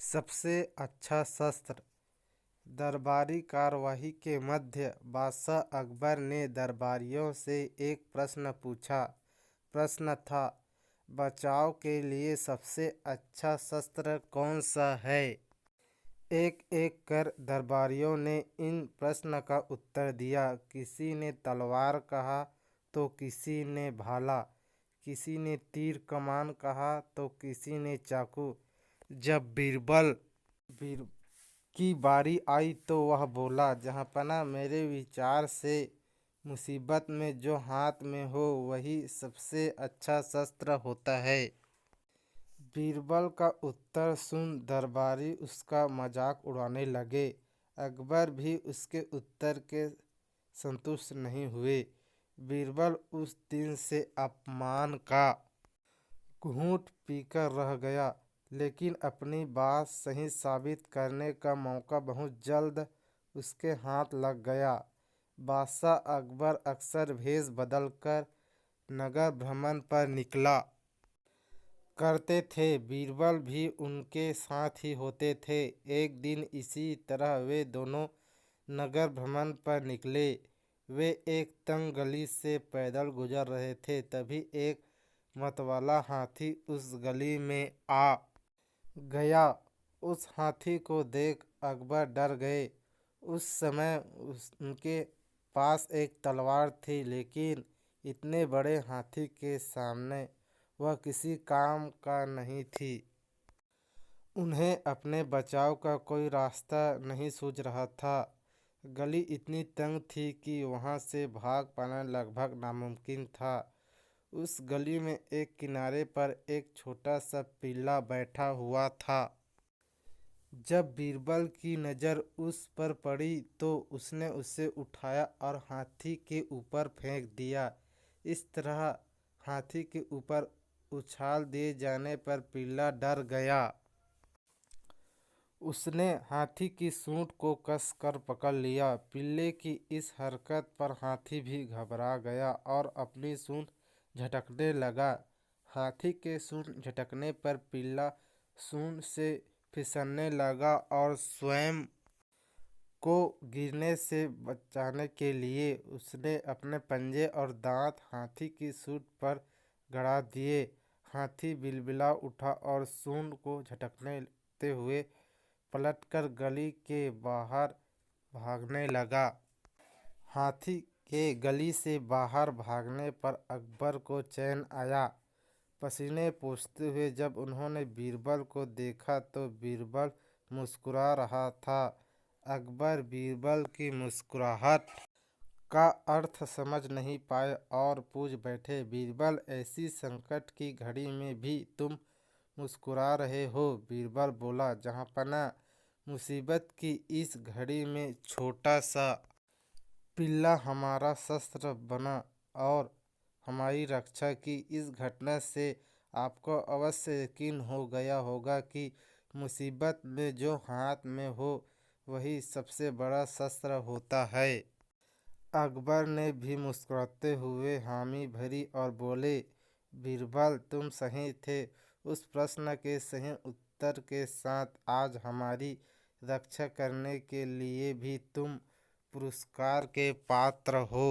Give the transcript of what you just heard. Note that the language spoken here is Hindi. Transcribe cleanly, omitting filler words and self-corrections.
सबसे अच्छा शस्त्र। दरबारी कार्यवाही के मध्य बादशाह अकबर ने दरबारियों से एक प्रश्न पूछा। प्रश्न था, बचाव के लिए सबसे अच्छा शस्त्र कौन सा है। एक एक कर दरबारियों ने इन प्रश्न का उत्तर दिया। किसी ने तलवार कहा तो किसी ने भाला, किसी ने तीर कमान कहा तो किसी ने चाकू। जब बीरबल की बारी आई तो वह बोला, जहाँपना मेरे विचार से मुसीबत में जो हाथ में हो वही सबसे अच्छा शस्त्र होता है। बीरबल का उत्तर सुन दरबारी उसका मजाक उड़ाने लगे। अकबर भी उसके उत्तर के संतुष्ट नहीं हुए। बीरबल उस दिन से अपमान का घूंट पीकर रह गया, लेकिन अपनी बात सही साबित करने का मौका बहुत जल्द उसके हाथ लग गया। बादशाह अकबर अक्सर भेष बदलकर नगर भ्रमण पर निकला करते थे। बीरबल भी उनके साथ ही होते थे। एक दिन इसी तरह वे दोनों नगर भ्रमण पर निकले। वे एक तंग गली से पैदल गुजर रहे थे, तभी एक मतवाला हाथी उस गली में आ गया। उस हाथी को देख अकबर डर गए। उस समय उनके पास एक तलवार थी, लेकिन इतने बड़े हाथी के सामने वह किसी काम का नहीं थी। उन्हें अपने बचाव का कोई रास्ता नहीं सूझ रहा था। गली इतनी तंग थी कि वहां से भाग पाना लगभग नामुमकिन था। उस गली में एक किनारे पर एक छोटा सा पिल्ला बैठा हुआ था। जब बीरबल की नज़र उस पर पड़ी तो उसने उसे उठाया और हाथी के ऊपर फेंक दिया। इस तरह हाथी के ऊपर उछाल दिए जाने पर पिल्ला डर गया। उसने हाथी की सूंड को कसकर पकड़ लिया। पिल्ले की इस हरकत पर हाथी भी घबरा गया और अपनी सूंड झटकने लगा। हाथी के सूंड झटकने पर पिल्ला सूंड से फिसलने लगा और स्वयं को गिरने से बचाने के लिए उसने अपने पंजे और दांत हाथी की सूंड पर गड़ा दिए। हाथी बिलबिला उठा और सूंड को झटकते हुए पलटकर गली के बाहर भागने लगा। हाथी के गली से बाहर भागने पर अकबर को चैन आया। पसीने पोंछते हुए जब उन्होंने बीरबल को देखा तो बीरबल मुस्कुरा रहा था। अकबर बीरबल की मुस्कुराहट का अर्थ समझ नहीं पाए और पूछ बैठे, बीरबल, ऐसी संकट की घड़ी में भी तुम मुस्कुरा रहे हो। बीरबल बोला, जहाँपना मुसीबत की इस घड़ी में छोटा सा पिल्ला हमारा शस्त्र बना और हमारी रक्षा की। इस घटना से आपको अवश्य यकीन हो गया होगा कि मुसीबत में जो हाथ में हो वही सबसे बड़ा शस्त्र होता है। अकबर ने भी मुस्कुराते हुए हामी भरी और बोले, बीरबल, तुम सही थे। उस प्रश्न के सही उत्तर के साथ आज हमारी रक्षा करने के लिए भी तुम पुरस्कार के पात्र हो।